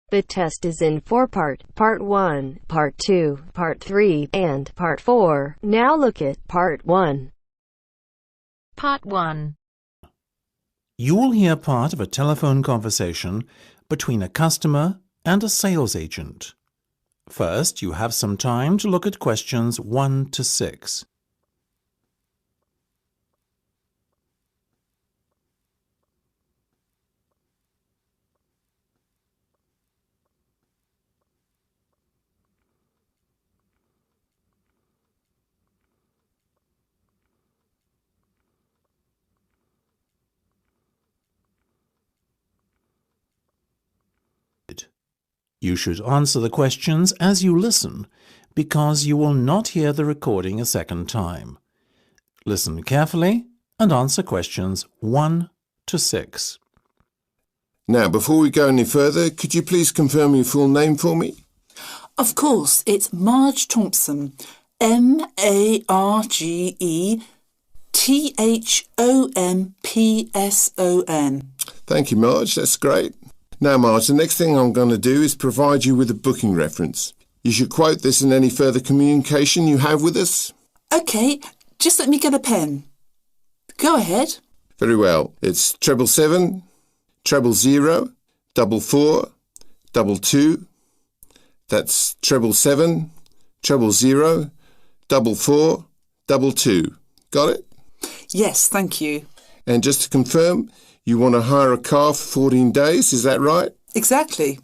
The test is in 4-part, Part 1, Part 2, Part 3, and Part 4. Now look at Part 1. Part 1. You will hear part of a telephone conversation between a customer and a sales agent. First, you have some time to look at questions 1 to 6. You should answer the questions as you listen, because you will not hear the recording a second time. Listen carefully and answer questions 1 to 6. Now, before we go any further, could you please confirm your full name for me? Of course, it's Marge Thompson. MARGETHOMPSON. Thank you, Marge. That's great. Now, Marge, the next thing I'm going to do is provide you with a booking reference. You should quote this in any further communication you have with us. OK, just let me get a pen. Go ahead. Very well. It's 777 000 44 22. That's 777 000 44 22. Got it? Yes, thank you. And just to confirm, you want to hire a car for 14 days, is that right? Exactly.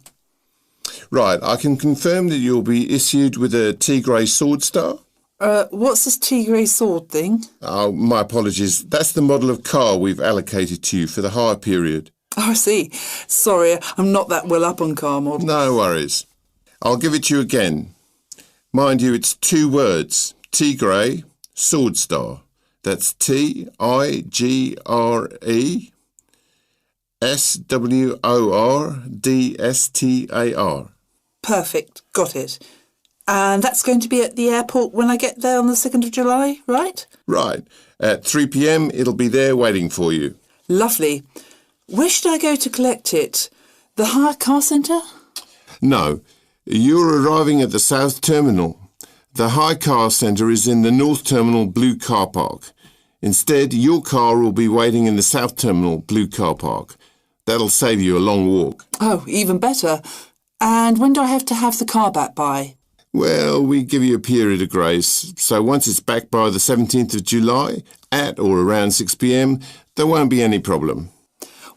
Right, I can confirm that you'll be issued with a Tigray Swordstar. What's this Tigray sword thing? Oh, my apologies. That's the model of car we've allocated to you for the hire period. Oh, I see. Sorry, I'm not that well up on car models. No worries. I'll give it to you again. Mind you, it's 2 words. Tigray Swordstar. That's Tigre SWORDSTAR. Perfect. Got it. And that's going to be at the airport when I get there on the 2nd of July, right? Right. At 3 p.m, it'll be there waiting for you. Lovely. Where should I go to collect it? The hire car centre? No. You're arriving at the South Terminal. The hire car centre is in the North Terminal Blue Car Park. Instead, your car will be waiting in the South Terminal Blue Car Park. That'll save you a long walk. Oh, even better. And when do I have to have the car back by? Well, we give you a period of grace, so once it's back by the 17th of July, at or around 6 p.m, there won't be any problem.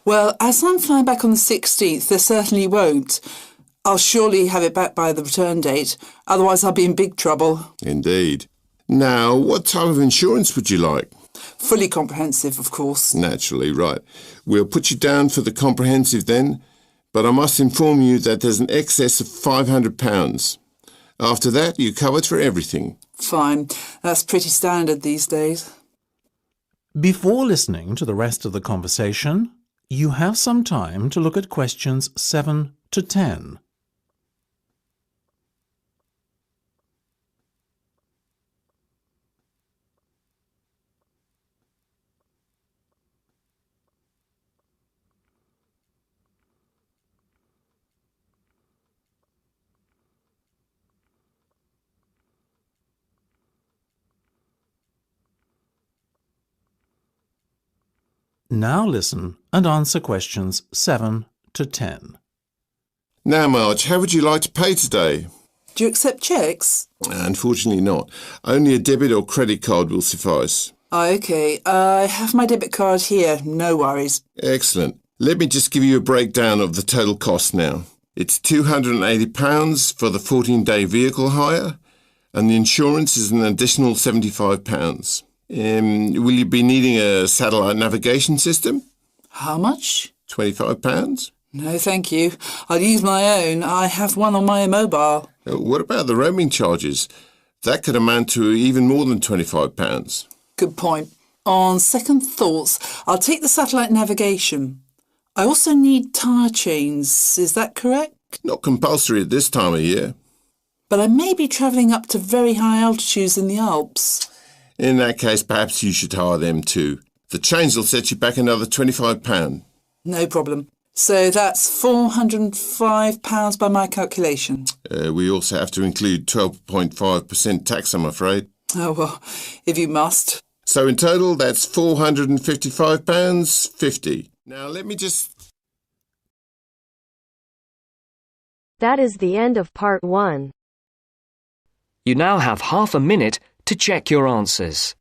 Well, as I'm flying back on the 16th, there certainly won't. I'll surely have it back by the return date, otherwise I'll be in big trouble. Indeed. Now, what type of insurance would you like? Fully comprehensive, of course. Naturally, right. We'll put you down for the comprehensive then, but I must inform you that there's an excess of £500. After that, you're covered for everything. Fine. That's pretty standard these days. Before listening to the rest of the conversation, you have some time to look at questions 7 to 10. Now listen and answer questions 7 to 10. Now, Marge, how would you like to pay today? Do you accept cheques? Unfortunately not. Only a debit or credit card will suffice. OK. I have my debit card here. No worries. Excellent. Let me just give you a breakdown of the total cost now. It's £280 for the 14-day vehicle hire, and the insurance is an additional £75. Will you be needing a satellite navigation system? How much? £25. No, thank you. I'll use my own. I have one on my mobile. What about the roaming charges? That could amount to even more than £25. Good point. On second thoughts, I'll take the satellite navigation. I also need tyre chains. Is that correct? Not compulsory at this time of year. But I may be travelling up to very high altitudes in the Alps. In that case, perhaps you should hire them too. The chains will set you back another £25. No problem. So that's £405 by my calculation. We also have to include 12.5% tax, I'm afraid. Oh, well, if you must. So in total, that's £455.50. Now let me just... That is the end of part 1. You now have half a minute to check your answers.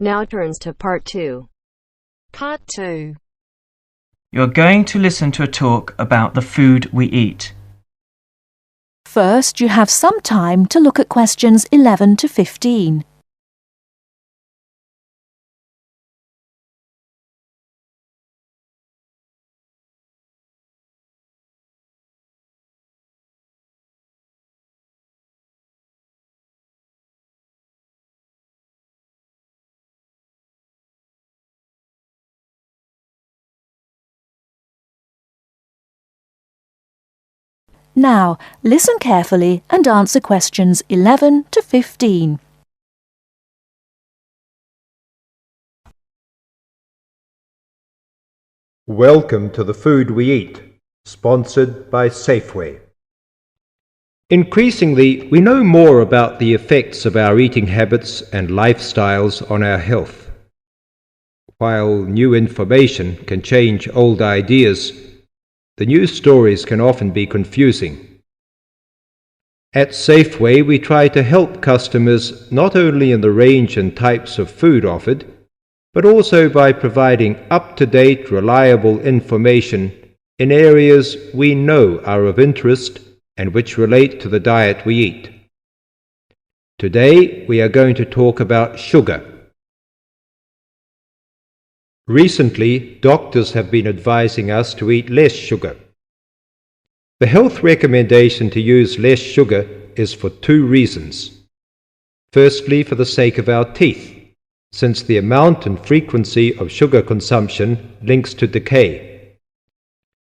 Now turns to part 2. Part 2. You're going to listen to a talk about the food we eat. First, you have some time to look at questions 11 to 15. Now, listen carefully and answer questions 11 to 15. Welcome to The Food We Eat, sponsored by Safeway. Increasingly, we know more about the effects of our eating habits and lifestyles on our health. While new information can change old ideas, the news stories can often be confusing. At Safeway, we try to help customers not only in the range and types of food offered, but also by providing up-to-date, reliable information in areas we know are of interest and which relate to the diet we eat. Today, we are going to talk about sugar. Recently, doctors have been advising us to eat less sugar. The health recommendation to use less sugar is for two reasons. Firstly, for the sake of our teeth, since the amount and frequency of sugar consumption links to decay.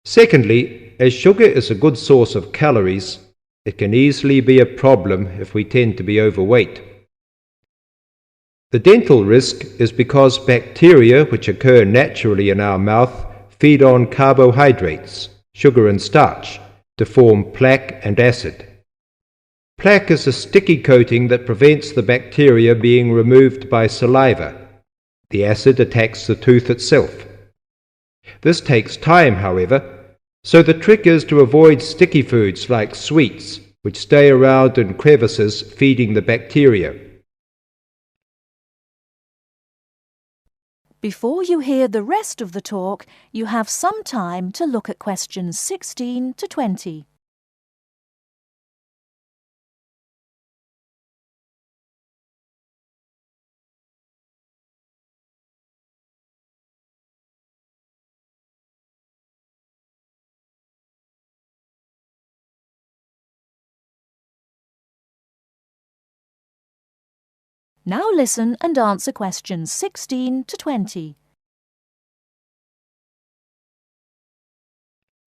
Secondly, as sugar is a good source of calories, it can easily be a problem if we tend to be overweight. The dental risk is because bacteria which occur naturally in our mouth feed on carbohydrates, sugar and starch, to form plaque and acid. Plaque is a sticky coating that prevents the bacteria being removed by saliva. The acid attacks the tooth itself. This takes time, however, so the trick is to avoid sticky foods like sweets, which stay around in crevices feeding the bacteria. Before you hear the rest of the talk, you have some time to look at questions 16 to 20. Now listen and answer questions 16 to 20.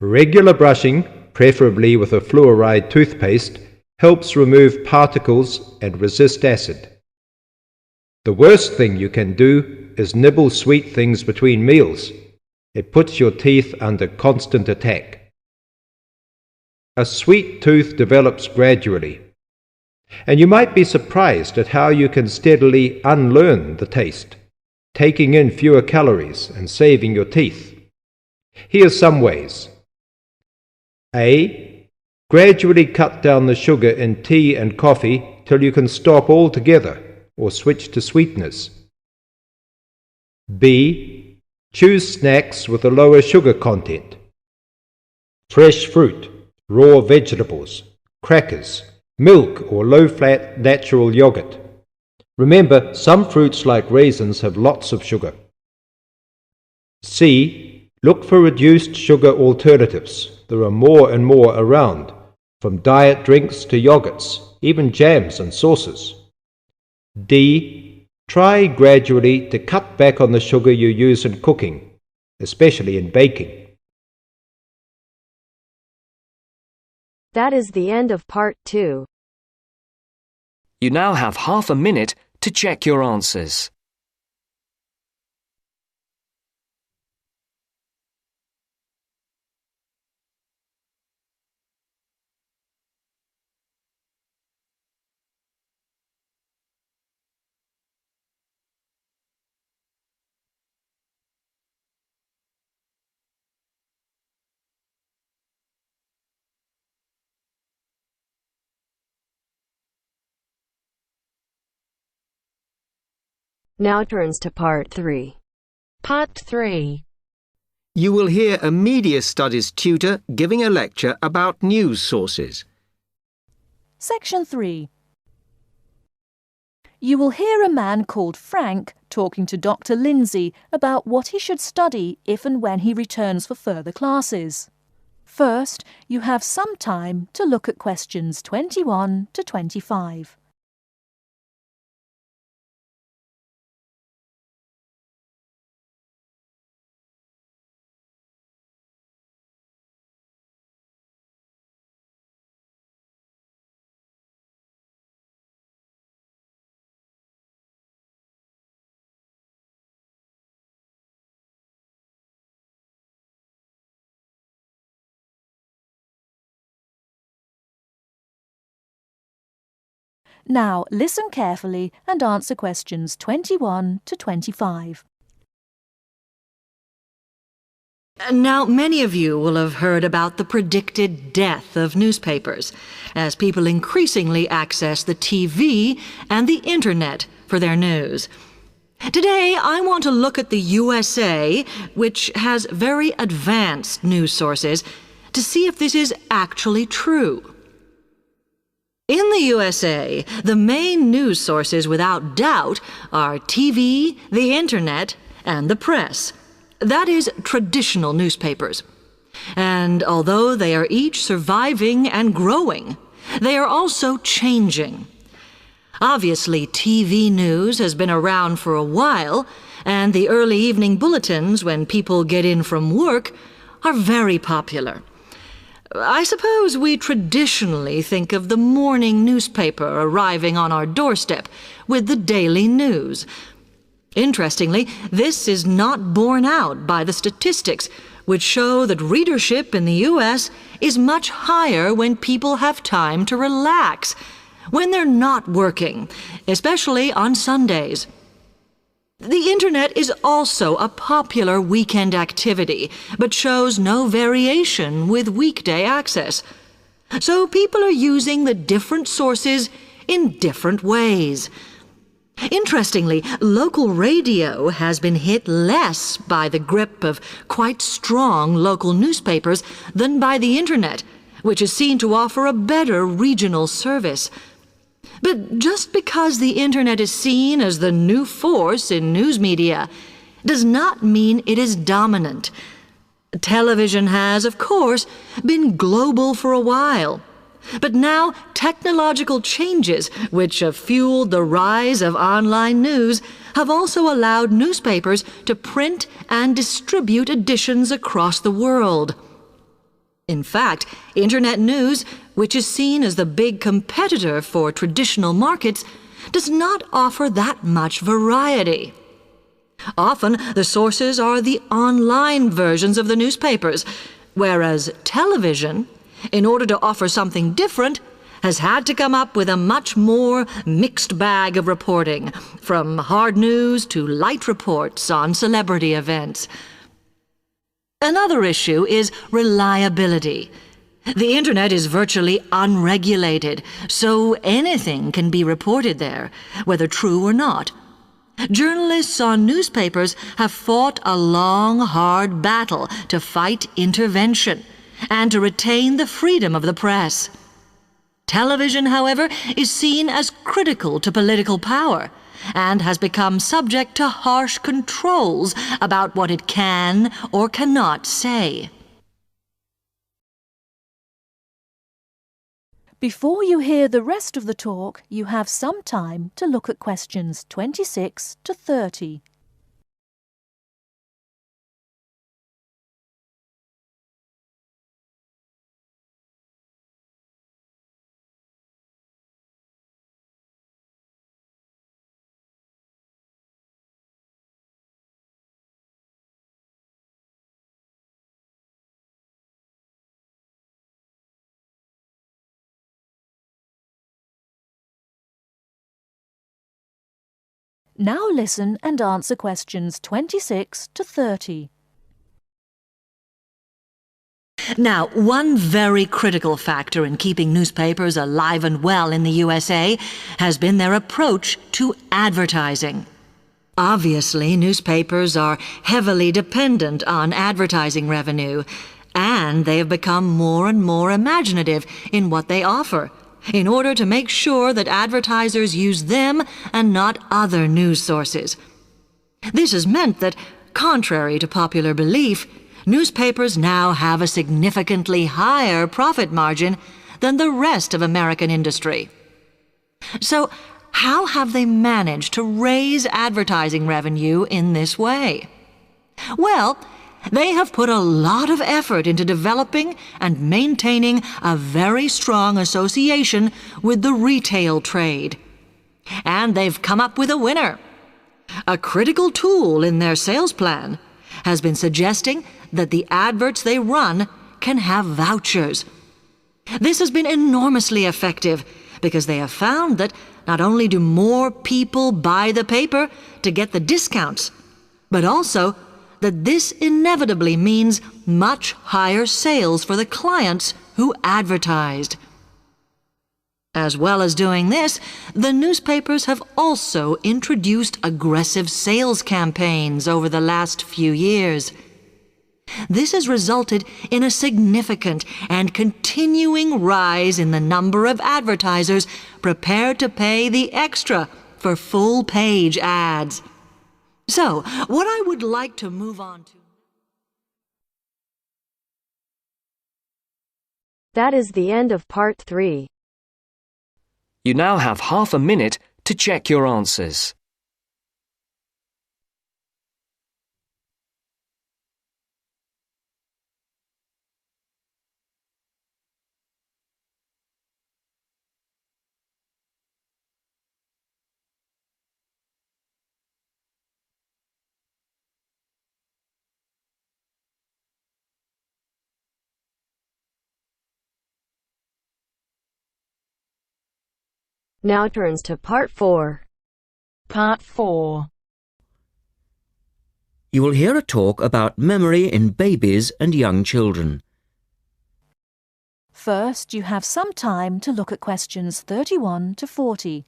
Regular brushing, preferably with a fluoride toothpaste, helps remove particles and resist acid. The worst thing you can do is nibble sweet things between meals. It puts your teeth under constant attack. A sweet tooth develops gradually, and you might be surprised at how you can steadily unlearn the taste, taking in fewer calories and saving your teeth. Here's some ways. A. Gradually cut down the sugar in tea and coffee till you can stop altogether or switch to sweeteners. B. Choose snacks with a lower sugar content. Fresh fruit, raw vegetables, crackers, milk or low-fat natural yogurt. Remember, some fruits like raisins have lots of sugar. C. Look for reduced sugar alternatives. there are more and more around, from diet drinks to yogurts, even jams and sauces. D. Try gradually to cut back on the sugar you use in cooking, especially in baking. That is the end of part 2. You now have half a minute to check your answers. Now turns to part 3. Part 3. You will hear a media studies tutor giving a lecture about news sources. Section 3. You will hear a man called Frank talking to Dr. Lindsay about what he should study if and when he returns for further classes. First, you have some time to look at questions 21 to 25. Now listen carefully and answer questions 21 to 25. Now, many of you will have heard about the predicted death of newspapers, as people increasingly access the TV and the Internet for their news. Today, I want to look at the USA, which has very advanced news sources, to see if this is actually true. In the USA, the main news sources without doubt are TV, the Internet, and the press. That is, traditional newspapers. And although they are each surviving and growing, they are also changing. Obviously, TV news has been around for a while, and the early evening bulletins when people get in from work are very popular. I suppose we traditionally think of the morning newspaper arriving on our doorstep with the daily news. Interestingly, this is not borne out by the statistics, which show that readership in the U.S. is much higher when people have time to relax, when they're not working, especially on Sundays. The Internet is also a popular weekend activity, but shows no variation with weekday access. So people are using the different sources in different ways. Interestingly, local radio has been hit less by the grip of quite strong local newspapers than by the Internet, which is seen to offer a better regional service. But just because the Internet is seen as the new force in news media does not mean it is dominant. Television has, of course, been global for a while. But now technological changes, which have fueled the rise of online news, have also allowed newspapers to print and distribute editions across the world. In fact, Internet news, which is seen as the big competitor for traditional markets, does not offer that much variety. Often, the sources are the online versions of the newspapers, whereas television, in order to offer something different, has had to come up with a much more mixed bag of reporting, from hard news to light reports on celebrity events. Another issue is reliability. The Internet is virtually unregulated, so anything can be reported there, whether true or not. Journalists on newspapers have fought a long, hard battle to fight intervention and to retain the freedom of the press. Television, however, is seen as critical to political power and has become subject to harsh controls about what it can or cannot say. Before you hear the rest of the talk, you have some time to look at questions 26 to 30. Now listen and answer questions 26 to 30. Now, one very critical factor in keeping newspapers alive and well in the USA has been their approach to advertising. Obviously, newspapers are heavily dependent on advertising revenue, and they have become more and more imaginative in what they offer, in order to make sure that advertisers use them and not other news sources. This has meant that, contrary to popular belief, newspapers now have a significantly higher profit margin than the rest of American industry. So, how have they managed to raise advertising revenue in this way? Well, they have put a lot of effort into developing and maintaining a very strong association with the retail trade. And they've come up with a winner. A critical tool in their sales plan has been suggesting that the adverts they run can have vouchers. This has been enormously effective because they have found that not only do more people buy the paper to get the discounts, but also that this inevitably means much higher sales for the clients who advertised. As well as doing this, the newspapers have also introduced aggressive sales campaigns over the last few years. This has resulted in a significant and continuing rise in the number of advertisers prepared to pay the extra for full-page ads. So, what I would like to move on to... That is the end of part 3. You now have half a minute to check your answers. Now turns to part 4. Part 4. You will hear a talk about memory in babies and young children. First, you have some time to look at questions 31 to 40.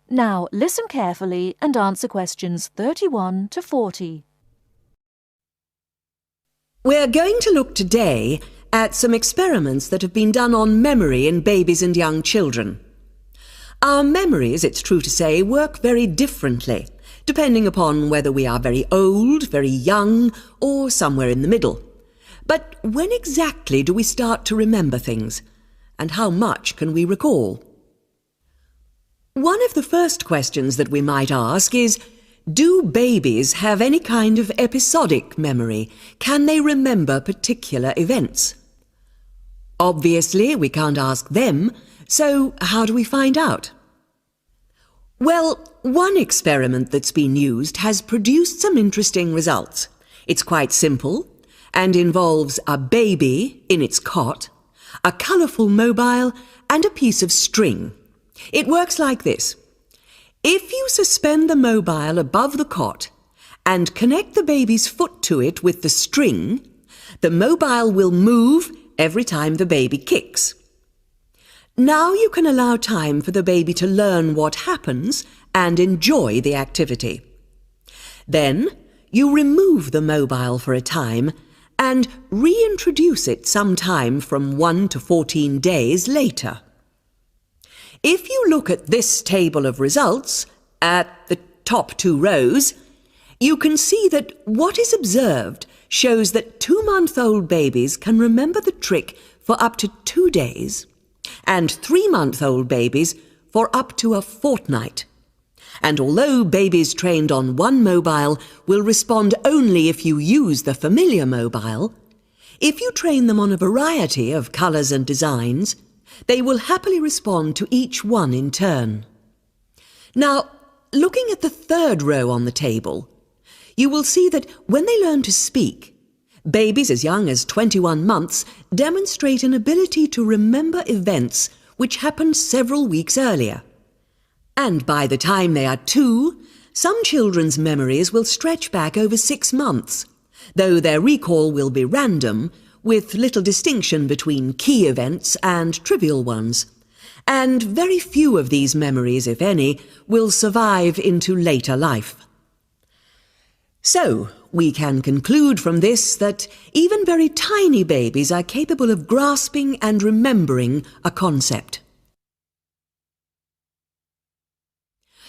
Now listen carefully and answer questions 31 to 40. We're going to look today at some experiments that have been done on memory in babies and young children. Our memories, it's true to say, work very differently, depending upon whether we are very old, very young, or somewhere in the middle. But when exactly do we start to remember things? And how much can we recall? One of the first questions that we might ask is, do babies have any kind of episodic memory? Can they remember particular events? Obviously, we can't ask them, so how do we find out? Well, one experiment that's been used has produced some interesting results. It's quite simple and involves a baby in its cot, a colourful mobile, and a piece of string. It works like this. If you suspend the mobile above the cot and connect the baby's foot to it with the string, the mobile will move every time the baby kicks. Now you can allow time for the baby to learn what happens and enjoy the activity. Then you remove the mobile for a time and reintroduce it sometime from 1 to 14 days later. If you look at this table of results, at the top 2 rows, you can see that what is observed shows that 2-month-old babies can remember the trick for up to 2 days, and 3-month-old babies for up to a fortnight. And although babies trained on one mobile will respond only if you use the familiar mobile, if you train them on a variety of colours and designs, they will happily respond to each one in turn. Now, looking at the 3rd row on the table, you will see that when they learn to speak, babies as young as 21 months demonstrate an ability to remember events which happened several weeks earlier. And by the time they are 2, some children's memories will stretch back over 6 months, though their recall will be random, with little distinction between key events and trivial ones. And very few of these memories, if any, will survive into later life. So, we can conclude from this that even very tiny babies are capable of grasping and remembering a concept.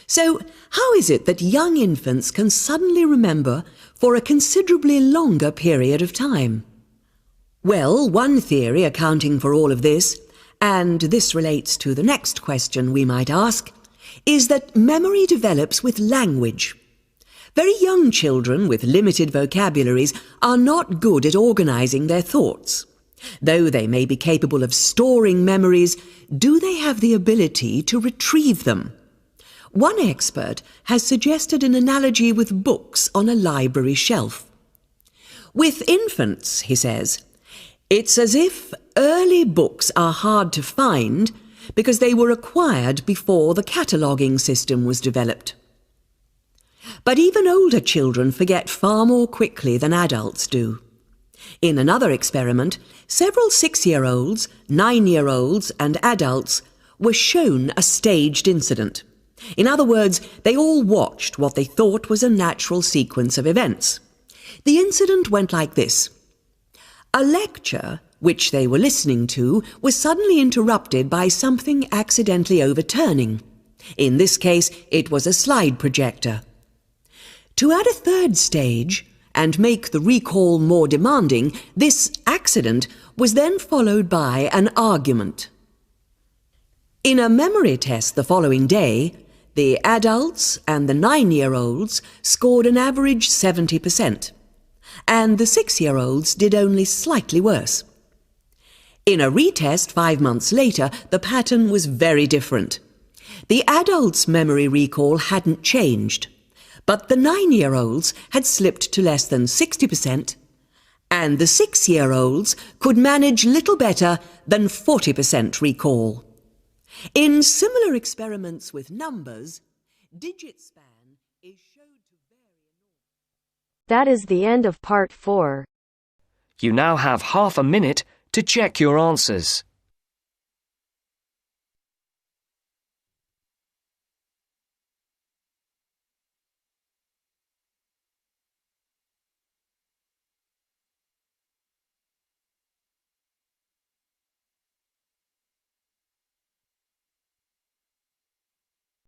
So, how is it that young infants can suddenly remember for a considerably longer period of time? Well, one theory accounting for all of this, and this relates to the next question we might ask, is that memory develops with language. Very young children with limited vocabularies are not good at organising their thoughts. Though they may be capable of storing memories, do they have the ability to retrieve them? One expert has suggested an analogy with books on a library shelf. With infants, he says, it's as if early books are hard to find because they were acquired before the cataloguing system was developed. But even older children forget far more quickly than adults do. In another experiment, several 6-year-olds, 9-year-olds and adults were shown a staged incident. In other words, they all watched what they thought was a natural sequence of events. The incident went like this. A lecture, which they were listening to, was suddenly interrupted by something accidentally overturning. In this case, it was a slide projector. To add a 3rd stage, and make the recall more demanding, this accident was then followed by an argument. In a memory test the following day, the adults and the 9-year-olds scored an average 70%, and the 6-year-olds did only slightly worse. In a retest 5 months later, the pattern was very different. The adults' memory recall hadn't changed, but the 9-year-olds had slipped to less than 60%, and the 6-year-olds could manage little better than 40% recall. In similar experiments with numbers, digit span is shown to vary. That is the end of part 4. You now have half a minute to check your answers.